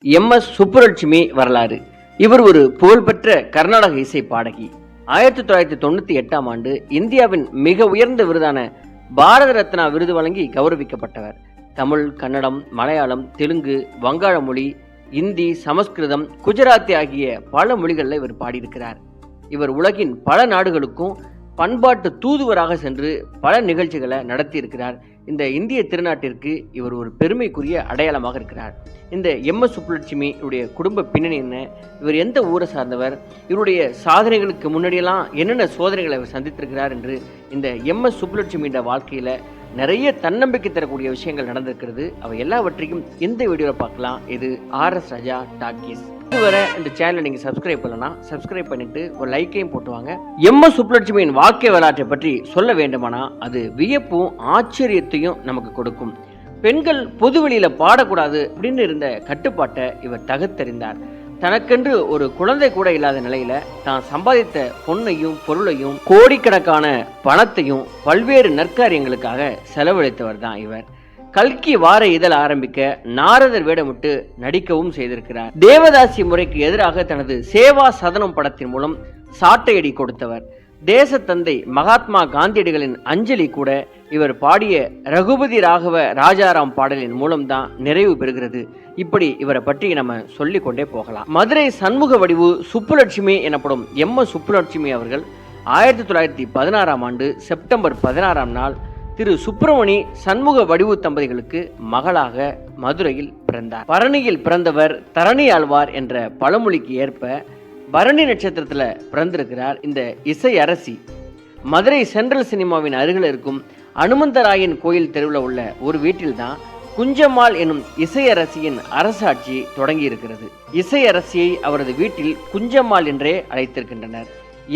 MS. Subbulakshmi வரலாறு. இவர் ஒரு புகழ்பெற்ற கர்நாடக இசை பாடகி. 1998ஆம் ஆண்டு இந்தியாவின் மிக உயர்ந்த விருதான பாரத ரத்னா விருது வழங்கி கௌரவிக்கப்பட்டவர். தமிழ், கன்னடம், மலையாளம், தெலுங்கு, வங்காள மொழி, இந்தி, சமஸ்கிருதம், குஜராத்தி ஆகிய பல மொழிகளில் இவர் பாடியிருக்கிறார். இவர் உலகின் பல நாடுகளுக்கும் பண்பாட்டு தூதுவராக சென்று பல நிகழ்ச்சிகளை நடத்தி இருக்கிறார். இந்த இந்திய திருநாட்டிற்கு இவர் ஒரு பெருமைக்குரிய அடையாளமாக இருக்கிறார். இந்த எம்.எஸ். சுப்புலட்சுமி இவருடைய குடும்ப பின்னணி என்ன, இவர் எந்த ஊரை சார்ந்தவர், இவருடைய சாதனைகளுக்கு முன்னாடியெல்லாம் என்னென்ன சோதனைகளை அவர் சந்தித்திருக்கிறார் என்று இந்த எம்.எஸ். சுப்புலட்சுமியோட வாழ்க்கையில நிறைய தன்னம்பிக்கை தரக்கூடிய விஷயங்கள் நடந்திருக்கிறது. அவை எல்லாவற்றையும் இந்த வீடியோவில் பார்க்கலாம். இது ஆர்.எஸ். ராஜா டாக்கீஸ். இதுவரை இந்த சேனலை நீங்க சப்ஸ்கிரைப் பண்ணலனா சப்ஸ்கிரைப் பண்ணிட்டு ஒரு லைக்கையும் போட்டுவாங்க. எம்.எஸ். சுப்புலட்சுமியின் வாழ்க்கை வரலாற்றை பற்றி சொல்ல வேண்டுமானா அது வியப்பும் ஆச்சரியத்தையும் நமக்கு கொடுக்கும். பெண்கள் பொதுவெளியில பாடக்கூடாது அப்படின்னு இருந்த கட்டுப்பாட்டை இவர் தகர்த்தெறிந்தார். தனக்கென்று ஒரு குழந்தை கூட இல்லாத நிலையில தான் சம்பாதித்த பொன்னையும் பொருளையும் கோடிக்கணக்கான பணத்தையும் பல்வேறு நற்காரியங்களுக்காக செலவழித்தவர் தான் இவர். கல்கி வார இதழ் ஆரம்பிக்க நாரதர் வேடமிட்டு நடிக்கவும் செய்திருக்கிறார். தேவதாசி முறைக்கு எதிராக தனது சேவா சதனம் படத்தின் மூலம் சாட்டையடி கொடுத்தவர். தேசத்தந்தை மகாத்மா காந்தியடிகளின் அஞ்சலி கூட இவர் பாடிய ரகுபதி ராகவ ராஜாராம் பாடலின் மூலம்தான் நிறைவு பெறுகிறது. இப்படி இவரை பற்றி நம்ம சொல்லிக் கொண்டே போகலாம். மதுரை சண்முக வடிவு சுப்புலட்சுமி எனப்படும் எம்.எஸ். சுப்புலட்சுமி அவர்கள் 1916ஆம் ஆண்டு செப்டம்பர் 16ஆம் நாள் திரு சுப்பிரமணி சண்முக வடிவு தம்பதிகளுக்கு மகளாக மதுரையில் பிறந்தார். பரணியில் பிறந்தவர் தரணி ஆழ்வார் என்ற பழமொழிக்கு ஏற்ப பரணி நட்சத்திரத்துல பிறந்திருக்கிறார். இந்த இசை அரசி மதுரை சென்ட்ரல் சினிமாவின் அருகில் இருக்கும் அனுமந்தராயன் கோயில் தெருவில் உள்ள ஒரு வீட்டில் தான் குஞ்சம்மாள் எனும் இசையரசியின் அரசாட்சி தொடங்கி இருக்கிறது. இசையரசியை அவரது வீட்டில் குஞ்சம்மாள் என்றே அழைத்திருக்கின்றனர்.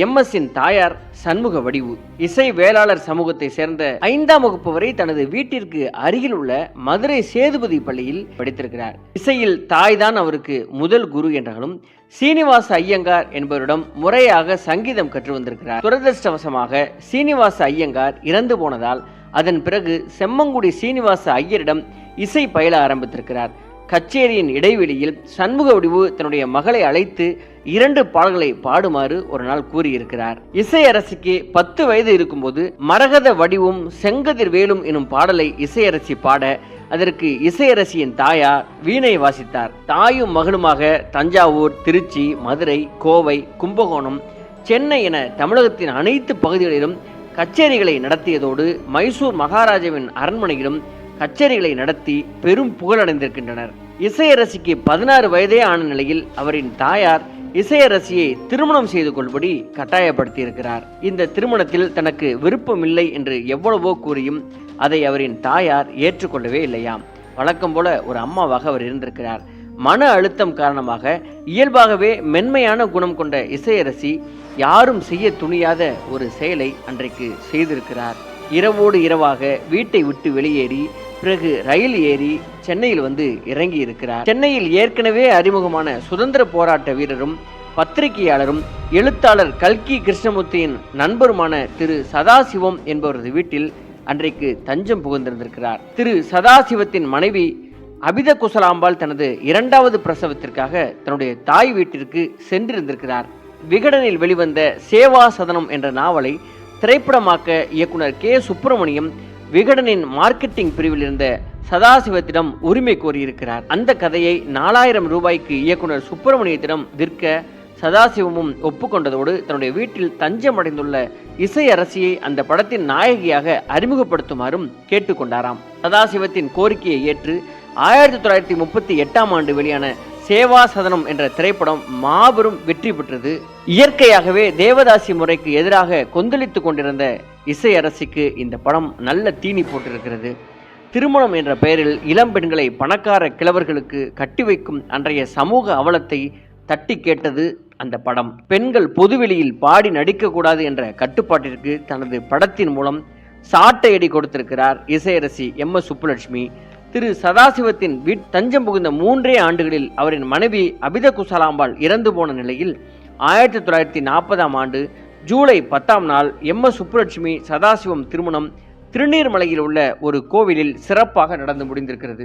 எம்.எஸ்.இன் தாயார் சண்முக வடிவு இசை வேளாளர் சமூகத்தை சேர்ந்த 5ஆம் வகுப்பு வரை தனது வீட்டிற்கு அருகில் உள்ள மதுரை சேதுபதி பள்ளியில் படித்திருக்கிறார். இசையில் தாய்தான் அவருக்கு முதல் குரு என்றாலும் சீனிவாச ஐயங்கார் என்பவரிடம் முறையாக சங்கீதம் கற்று வந்திருக்கிறார். துரதிருஷ்டவசமாக சீனிவாச ஐயங்கார் இறந்து போனதால் அதன் பிறகு செம்மங்குடி சீனிவாச ஐயரிடம் இசை பயில ஆரம்பித்திருக்கிறார். கச்சேரியின் இடைவெளியில் சண்முக வடிவு தன்னுடைய மகளை அழைத்து 2 பாடல்களை பாடுமாறு ஒரு நாள் கூறியிருக்கிறார். இசையரசிக்கு 10 வயது இருக்கும்போது மரகத வடிவும் செங்கதிர் வேலும் எனும் பாடலை இசையரசி பாட அதற்கு இசையரசியின் தாயார் வீணை வாசித்தார். தாயும் மகளுமாக தஞ்சாவூர், திருச்சி, மதுரை, கோவை, கும்பகோணம், சென்னை என தமிழகத்தின் அனைத்து பகுதிகளிலும் கச்சேரிகளை நடத்தியதோடு மைசூர் மகாராஜாவின் அரண்மனையிலும் கச்சேரிகளை நடத்தி பெரும் புகழடைந்திருக்கின்றனர். இசையரசிக்கு 16 வயதே ஆன நிலையில் அவரின் தாயார் இசையரசியை திருமணம் செய்து கொள்படி கட்டாயப்படுத்தியிருக்கிறார். இந்த திருமணத்தில் தனக்கு விருப்பமில்லை என்று எவ்வளவோ கூறியும் அதை அவரின் தாயார் ஏற்றுக்கொள்ளவே இல்லையாம். வழக்கம் போல ஒரு அம்மாவாக அவர் இருந்திருக்கிறார். மன அழுத்தம் காரணமாக இயல்பாகவே மென்மையான குணம் கொண்ட இசையரசி யாரும் செய்ய துணியாத ஒரு செயலை அன்றைக்கு செய்திருக்கிறார். இரவோடு இரவாக வீட்டை விட்டு வெளியேறி பிறகு ரயில் ஏறி சென்னையில் வந்து இறங்கி இருக்கிறார். சென்னையில் ஏற்கனவே அறிமுகமான சுதந்திர போராட்ட வீரரும் பத்திரிகையாளரும் எழுத்தாளர் கல்கி கிருஷ்ணமூர்த்தியின் நண்பருமான திரு சதாசிவம் என்பவரது வீட்டில் அன்றைக்கு தஞ்சம் புகுந்திருந்திருக்கிறார். திரு சதாசிவத்தின் மனைவி அபித குசலாம்பாள் தனது 2வது பிரசவத்திற்காக தன்னுடைய தாய் வீட்டிற்கு சென்றிருந்திருக்கிறார். விகடனில் வெளிவந்த சேவா சதனம் என்ற நாவலை திரைப்படமாக்க இயக்குனர் கே. சுப்பிரமணியம் விகடனின் மார்க்கெட்டிங் பிரிவில் இருந்த சதாசிவத்திடம் உரிமை கோரியிருக்கிறார். அந்த கதையை 4000 ரூபாய்க்கு இயக்குனர் சுப்பிரமணியத்திடம் விற்க சதாசிவமும் ஒப்புக்கொண்டதோடு தன்னுடைய வீட்டில் தஞ்சம் அடைந்துள்ள இசை அரசியை அந்த படத்தின் நாயகியாக அறிமுகப்படுத்துமாறும் கேட்டுக்கொண்டாராம். சதாசிவத்தின் கோரிக்கையை ஏற்று 1938ஆம் ஆண்டு வெளியான சேவா சதனம் என்ற திரைப்படம் மாபெரும் வெற்றி பெற்றது. இயற்கையாகவே தேவதாசி முறைக்கு எதிராக கொந்தளித்துக் கொண்டிருந்த இசையரசிக்கு இந்த படம் நல்ல தீனி போட்டிருக்கிறது. திருமணம் என்ற பெயரில் இளம் பெண்களை பணக்கார கிழவர்களுக்கு கட்டி வைக்கும் அன்றைய சமூக அவலத்தை தட்டி கேட்டது அந்த படம். பெண்கள் பொதுவெளியில் பாடி நடிக்கக்கூடாது என்ற கட்டுப்பாட்டிற்கு தனது படத்தின் மூலம் சாட்டையடி கொடுத்திருக்கிறார் இசையரசி எம்.எஸ். சுப்புலட்சுமி. திரு சதாசிவத்தின் தஞ்சம் புகுந்த 3 ஆண்டுகளில் அவரின் மனைவி அபித குசலாம்பாள் இறந்து போன நிலையில் 1940ஆம் ஆண்டு ஜூலை 10ஆம் நாள் எம்.எஸ். சுப்புலட்சுமி சதாசிவம் திருமணம் திருநீர்மலையில் உள்ள ஒரு கோவிலில் சிறப்பாக நடந்து முடிந்திருக்கிறது.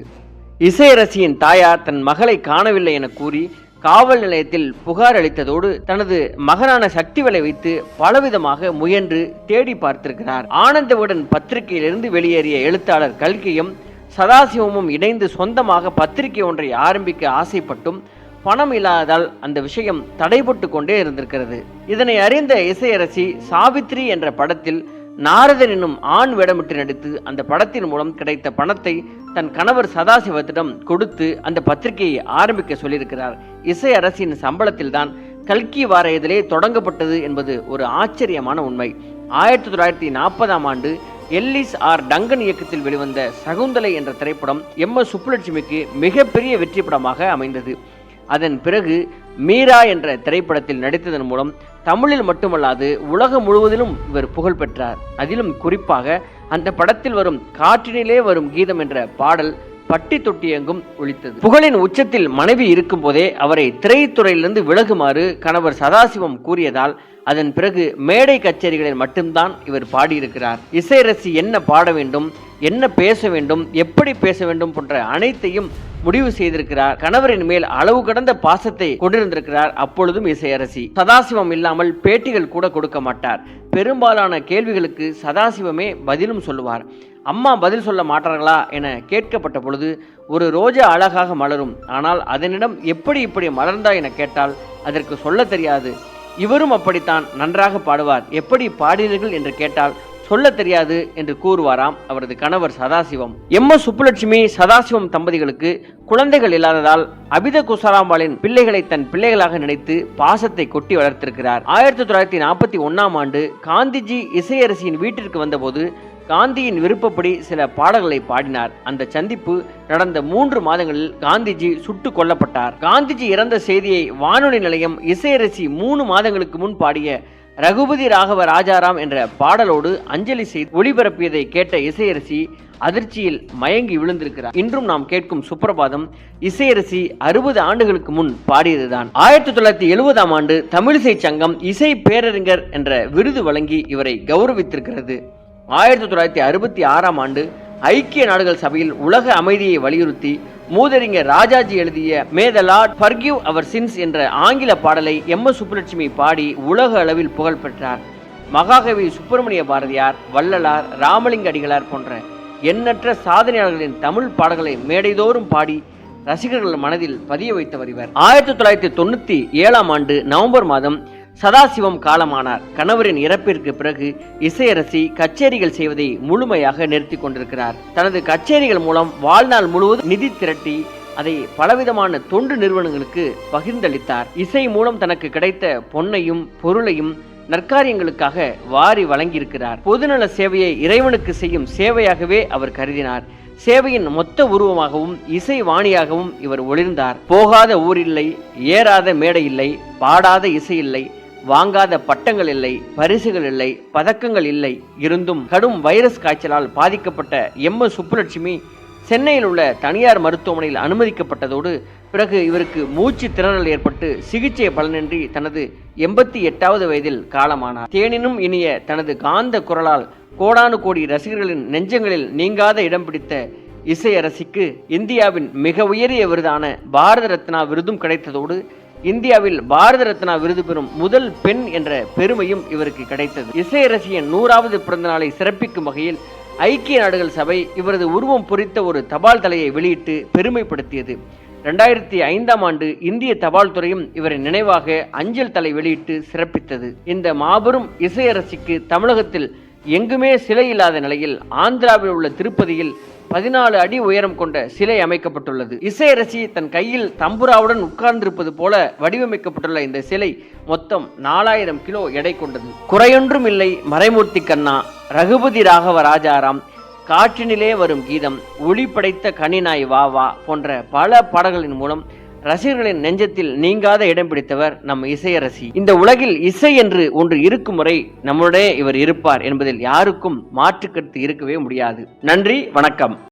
இசையரசியின் தாயார் தன் மகளை காணவில்லை என கூறி காவல் நிலையத்தில் புகார் அளித்ததோடு தனது மகனான சக்திவேலை வைத்து பலவிதமாக முயன்று தேடி பார்த்திருக்கிறார். ஆனந்த விகடன் பத்திரிகையிலிருந்து வெளியேறிய எழுத்தாளர் கல்கியும் சதாசிவமும் இணைந்து சொந்தமாக பத்திரிகை ஒன்றை ஆரம்பிக்க ஆசைப்பட்டும் பணம் இல்லாததால் அந்த விஷயம் தடைபட்டு கொண்டே இருந்திருக்கிறது. இதனை அறிந்த இசையரசி சாவித்ரி என்ற படத்தில் நாரதன் என்னும் ஆண் வேடமிட்டு நடித்து அந்த படத்தின் மூலம் கிடைத்த பணத்தை தன் கணவர் சதாசிவத்திடம் கொடுத்து அந்த பத்திரிகையை ஆரம்பிக்க சொல்லியிருக்கிறார். இசையரசியின் சம்பளத்தில் தான் கல்கி வார இதழே தொடங்கப்பட்டது என்பது ஒரு ஆச்சரியமான உண்மை. 1940ஆம் ஆண்டு எல்லிஸ் ஆர் டங்கன் இயக்கத்தில் வெளிவந்த சகுந்தலை என்ற திரைப்படம் எம்.எஸ். சுப்புலட்சுமிக்கு மிகப்பெரிய வெற்றி படமாக அமைந்தது. அதன் பிறகு மீரா என்ற திரைப்படத்தில் நடித்ததன் மூலம் தமிழில் மட்டுமல்லாது உலகம் முழுவதிலும் இவர் புகழ் பெற்றார். அதிலும் குறிப்பாக அந்த படத்தில் வரும் காற்றினிலே வரும் கீதம் என்ற பாடல் பட்டி தொட்டி எங்கும் ஒலித்தது. புகழின் உச்சத்தில் மனைவி இருக்கும் போதே அவரை திரைத்துறையிலிருந்து விலகுமாறு கணவர் சதாசிவம் கூறியதால் அதன் பிறகு மேடை கச்சேரிகளில் மட்டும்தான் இவர் பாடியிருக்கிறார். இசையரசி என்ன பாட வேண்டும், என்ன பேச வேண்டும், எப்படி பேச வேண்டும் போன்ற அனைத்தையும் முடிவு செய்திருக்கிறார். கணவரின் மேல் அளவு கடந்த பாசத்தை கொண்டிருந்திருக்கிறார். அப்பொழுதும் இசையரசி சதாசிவம் இல்லாமல் பேட்டிகள் கூட கொடுக்க மாட்டார். பெரும்பாலான கேள்விகளுக்கு சதாசிவமே பதிலும் சொல்லுவார். அம்மா பதில் சொல்ல மாட்டார்களா என கேட்கப்பட்ட பொழுது ஒரு ரோஜா அழகாக மலரும், ஆனால் அதனிடம் எப்படி இப்படி மலர்ந்தா என கேட்டால் அதற்கு சொல்ல தெரியாது. இவரும் அப்படித்தான், நன்றாக பாடுவார், எப்படி பாடினீர்கள் என்று கேட்டால் சொல்ல தெரியாது என்று கூறுவாராம் அவரது கணவர் சதாசிவம். எம்.எஸ். சுப்புலட்சுமி சதாசிவம் தம்பதிகளுக்கு குழந்தைகள் இல்லாததால் அபித குசராம்பாளின் பிள்ளைகளை தன் பிள்ளைகளாக நினைத்து பாசத்தை கொட்டி வளர்த்திருக்கிறார். 1941ஆம் ஆண்டு காந்திஜி இசையரசியின் வீட்டிற்கு வந்தபோது காந்தியின் விருப்பப்படி சில பாடல்களை பாடினார். அந்த சந்திப்பு நடந்த 3 மாதங்களில் காந்திஜி சுட்டு கொல்லப்பட்டார். காந்திஜி இறந்த செய்தியை வானொலி நிலையம் இசையரசி 3 மாதங்களுக்கு முன் பாடிய ரகுபதி ராகவ ராஜாராம் என்ற பாடலோடு அஞ்சலி செய்து ஒளிபரப்பியதை கேட்ட இசையரசி அதிர்ச்சியில் மயங்கி விழுந்திருக்கிறார். இன்றும் நாம் கேட்கும் சுப்பிரபாதம் இசையரசி 60 ஆண்டுகளுக்கு முன் பாடியதுதான். 1970ஆம் ஆண்டு தமிழிசை சங்கம் இசை பேரறிஞர் என்ற விருது வழங்கி இவரை கௌரவித்திருக்கிறது. 1966ஆம் ஆண்டு ஐக்கிய நாடுகள் சபையில் உலக அமைதியை வலியுறுத்தி மூதறிஞர் ராஜாஜி எழுதிய மே த லார்ட் ஃபர்கிவ் அவர் சின்ஸ் என்ற ஆங்கில பாடலை எம்.எஸ். சுப்புலட்சுமி பாடி உலக அளவில் புகழ் பெற்றார். மகாகவி சுப்பிரமணிய பாரதியார், வள்ளலார், ராமலிங்க அடிகளார் போன்ற எண்ணற்ற சாதனையாளர்களின் தமிழ் பாடல்களை மேடைதோறும் பாடி ரசிகர்கள் மனதில் பதிய வைத்தவர் இவர். 1997ஆம் ஆண்டு நவம்பர் மாதம் சதாசிவம் காலமானார். கணவரின் இறப்பிற்கு பிறகு இசையரசி கச்சேரிகள் செய்வதை முழுமையாக நிறுத்தி கொண்டிருக்கிறார். தனது கச்சேரிகள் மூலம் வாழ்நாள் முழுவதும் நிதி திரட்டி அதை பலவிதமான தொண்டு நிறுவனங்களுக்கு பகிர்ந்தளித்தார். இசை மூலம் தனக்கு கிடைத்த பொன்னையும் பொருளையும் நற்காரியங்களுக்காக வாரி வழங்கியிருக்கிறார். பொதுநல சேவையை இறைவனுக்கு செய்யும் சேவையாகவே அவர் கருதினார். சேவையின் மொத்த உருவமாகவும் இசை வாணியாகவும் இவர் ஒளிர்ந்தார். போகாத ஊரில்லை, ஏறாத மேடை இல்லை, பாடாத இசை இல்லை, வாங்காத பட்டங்கள் இல்லை, பரிசுகள் இல்லை, பதக்கங்கள் இல்லை. இருந்தும் கடும் வைரஸ் காய்ச்சலால் பாதிக்கப்பட்ட எம்.எஸ். சுப்புலட்சுமி சென்னையில் உள்ள தனியார் மருத்துவமனையில் அனுமதிக்கப்பட்டதோடு பிறகு இவருக்கு மூச்சு திணறல் ஏற்பட்டு சிகிச்சை பலனின்றி தனது 88வது வயதில் காலமானார். தேனினும் இனிய தனது காந்த குரலால் கோடானு கோடி ரசிகர்களின் நெஞ்சங்களில் நீங்காத இடம் பிடித்த இசையரசிக்கு இந்தியாவின் மிக உயரிய விருதான பாரத ரத்னா விருதும் கிடைத்ததோடு இந்தியாவில் பாரத ரத்னா விருது பெறும் முதல் பெண் என்ற பெருமையும் இவருக்கு கிடைத்தது. இசையரசியின் 100வது பிறந்த நாளை சிறப்பிக்கும் வகையில் ஐக்கிய நாடுகள் சபை இவரது உருவம் பொறித்த ஒரு தபால் தலையை வெளியிட்டு பெருமைப்படுத்தியது. 2005ஆம் ஆண்டு இந்திய தபால் துறையும் இவரின் நினைவாக அஞ்சல் தலை வெளியிட்டு சிறப்பித்தது. இந்த மாபெரும் இசையரசிக்கு தமிழகத்தில் எங்குமே சிலை இல்லாத நிலையில் ஆந்திராவில் உள்ள திருப்பதியில் 14 அடி உயரம் கொண்ட சிலை அமைக்கப்பட்டுள்ளது. இசையரசி தன் கையில் தம்புராவுடன் உட்கார்ந்திருப்பது போல வடிவமைக்கப்பட்டுள்ள இந்த சிலை மொத்தம் 4000 கிலோ எடை கொண்டது. குறையொன்றும் இல்லை மறைமூர்த்தி கண்ணா, ரகுபதி ராகவ ராஜாராம், காற்றினிலே வரும் கீதம், ஒளி படைத்த கனிநாய் வா வா போன்ற பல பாடல்களின் மூலம் ரசிகர்களின் நெஞ்சத்தில் நீங்காத இடம் பிடித்தவர் நம் இசையரசி. இந்த உலகில் இசை என்று ஒன்று இருக்கும் முறை நம்முடைய இவர் இருப்பார் என்பதில் யாருக்கும் மாற்று கருத்து இருக்கவே முடியாது. நன்றி, வணக்கம்.